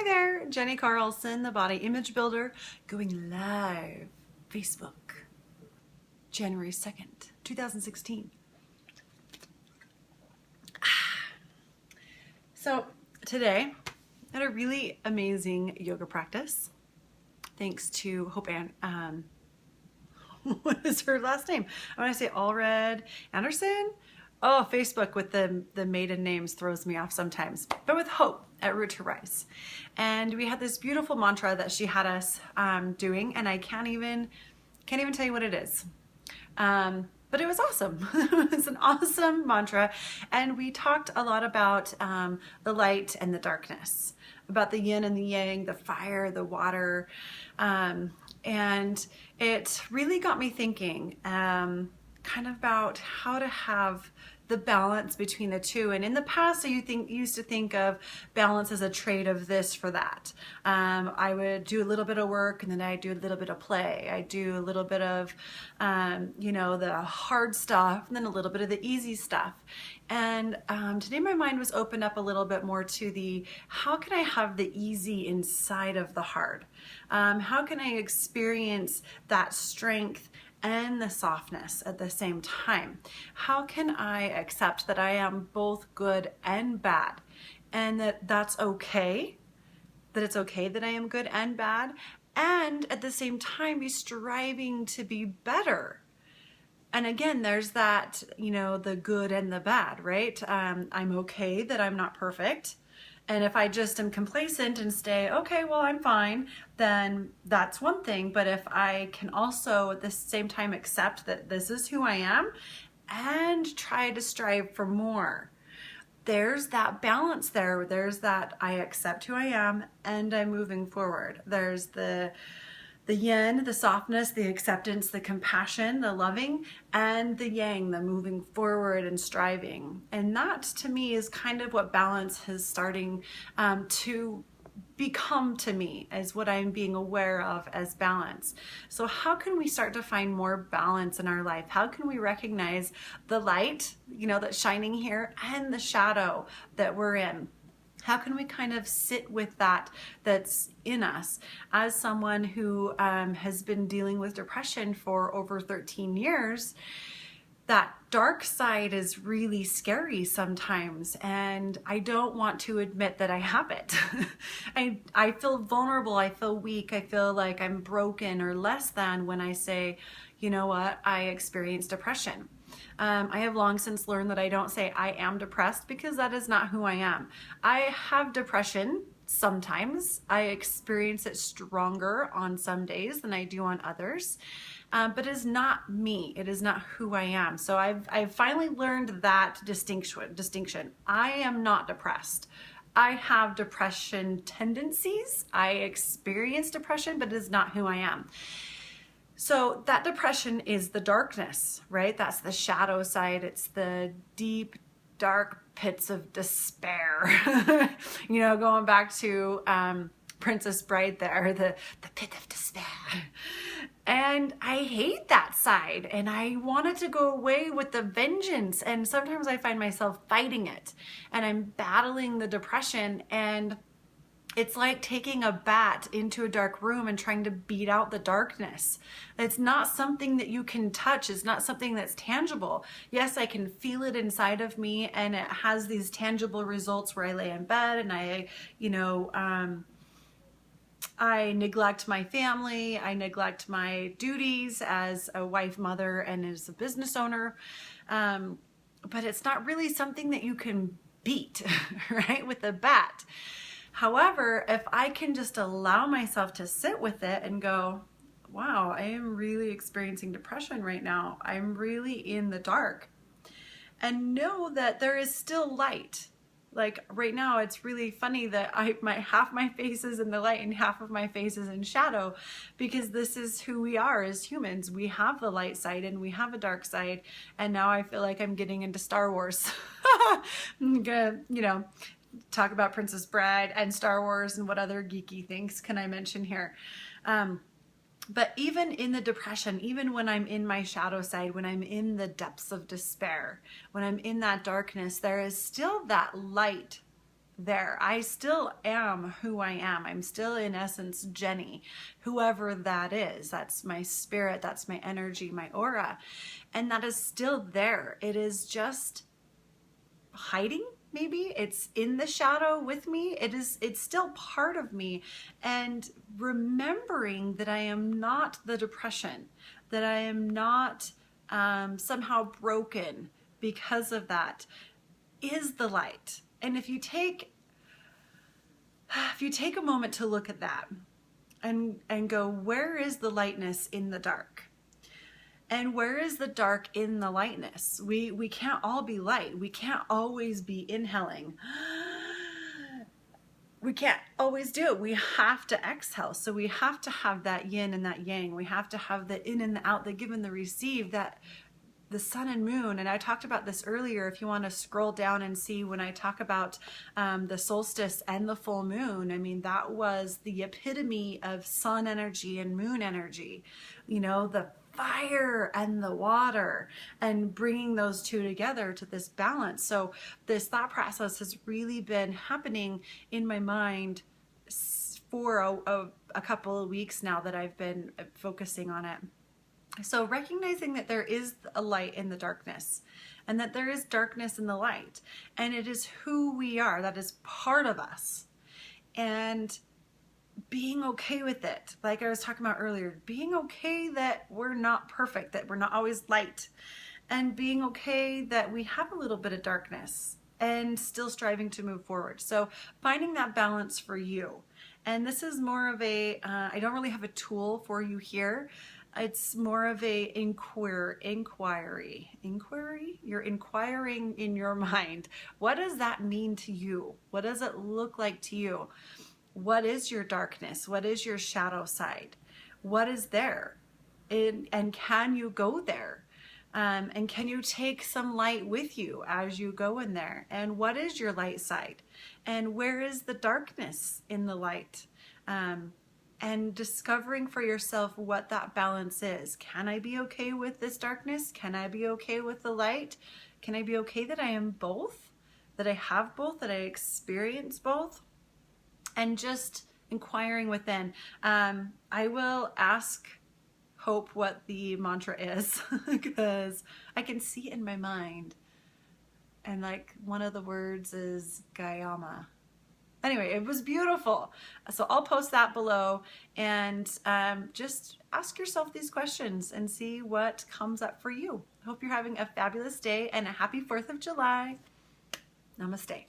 there, Jenny Carlson, the Body Image Builder, going live, Facebook, January 2nd, 2016. So today, I had a really amazing yoga practice, thanks to Hope what is her last name? I want to say Allred Anderson. Oh, Facebook with the maiden names throws me off sometimes. But with Hope at Root to Rise. And we had this beautiful mantra that she had us doing, and I can't even tell you what it is. But it was awesome. It was an awesome mantra. And we talked a lot about the light and the darkness, about the yin and the yang, the fire, the water. And it really got me thinking kind of about how to have the balance between the two. And in the past, I used to think of balance as a trade of this for that. I would do a little bit of work, and then I'd do a little bit of play. I'd do a little bit of, the hard stuff, and then a little bit of the easy stuff. And today my mind was opened up a little bit more to the, how can I have the easy inside of the hard? How can I experience that strength and the softness at the same time? How can I accept that I am both good and bad, and that's okay, that it's okay that I am good and bad, and at the same time be striving to be better? And again, there's that, the good and the bad, right? I'm okay that I'm not perfect. And if I just am complacent and stay, okay, well, I'm fine, then that's one thing. But if I can also at the same time accept that this is who I am and try to strive for more, there's that balance there. There's that I accept who I am and I'm moving forward. There's the yin, the softness, the acceptance, the compassion, the loving, and the yang, the moving forward and striving. And that to me is kind of what balance is starting to become to me, as what I'm being aware of as balance. So how can we start to find more balance in our life? How can we recognize the light, that's shining here, and the shadow that we're in? How can we kind of sit with that's in us? As someone who has been dealing with depression for over 13 years, that dark side is really scary sometimes, and I don't want to admit that I have it. I feel vulnerable, I feel weak, I feel like I'm broken or less than when I say, you know what, I experienced depression. I have long since learned that I don't say I am depressed, because that is not who I am. I have depression sometimes. I experience it stronger on some days than I do on others, but it is not me. It is not who I am. So I've finally learned that distinction. I am not depressed. I have depression tendencies. I experience depression, but it is not who I am. So that depression is the darkness, right? That's the shadow side. It's the deep, dark pits of despair. Going back to Princess Bride there, the pit of despair. And I hate that side, and I want it to go away with the vengeance. And sometimes I find myself fighting it, and I'm battling the depression, and it's like taking a bat into a dark room and trying to beat out the darkness. It's not something that you can touch. It's not something that's tangible. Yes, I can feel it inside of me, and it has these tangible results where I lay in bed and I neglect my family. I neglect my duties as a wife, mother, and as a business owner. But it's not really something that you can beat, right, with a bat. However, if I can just allow myself to sit with it and go, wow, I am really experiencing depression right now. I'm really in the dark. And know that there is still light. Like right now, it's really funny that half my face is in the light and half of my face is in shadow, because this is who we are as humans. We have the light side and we have a dark side. And now I feel like I'm getting into Star Wars. I'm gonna, talk about Princess Bride and Star Wars and what other geeky things can I mention here. But even in the depression, even when I'm in my shadow side, when I'm in the depths of despair, when I'm in that darkness, there is still that light there. I still am who I am. I'm still in essence Jenny, whoever that is. That's my spirit, that's my energy, my aura. And that is still there. It is just hiding, maybe. It's in the shadow with me. It's still part of me. And remembering that I am not the depression, that I am not somehow broken because of that, is the light. And if you take a moment to look at that and go, where is the lightness in the dark? And where is the dark in the lightness? We can't all be light. We can't always be inhaling. We can't always do it. We have to exhale. So we have to have that yin and that yang. We have to have the in and the out, the give and the receive, that the sun and moon. And I talked about this earlier. If you want to scroll down and see when I talk about the solstice and the full moon, I mean, that was the epitome of sun energy and moon energy, you know, the fire and the water, and bringing those two together to this balance. So this thought process has really been happening in my mind for a couple of weeks now that I've been focusing on it. So recognizing that there is a light in the darkness, and that there is darkness in the light, and it is who we are, that is part of us, and being okay with it. Like I was talking about earlier, being okay that we're not perfect, that we're not always light, and being okay that we have a little bit of darkness and still striving to move forward. So finding that balance for you. And this is more of a, I don't really have a tool for you here. It's more of a inquiry. You're inquiring in your mind. What does that mean to you? What does it look like to you? What is your darkness? What is your shadow side? What is there? And can you go there? And can you take some light with you as you go in there? And what is your light side? And where is the darkness in the light? And discovering for yourself what that balance is. Can I be okay with this darkness? Can I be okay with the light? Can I be okay that I am both? That I have both? That I experience both? And just inquiring within. I will ask Hope what the mantra is because I can see it in my mind. And like one of the words is Gayama. Anyway, it was beautiful. So I'll post that below, and just ask yourself these questions and see what comes up for you. I hope you're having a fabulous day and a happy 4th of July. Namaste.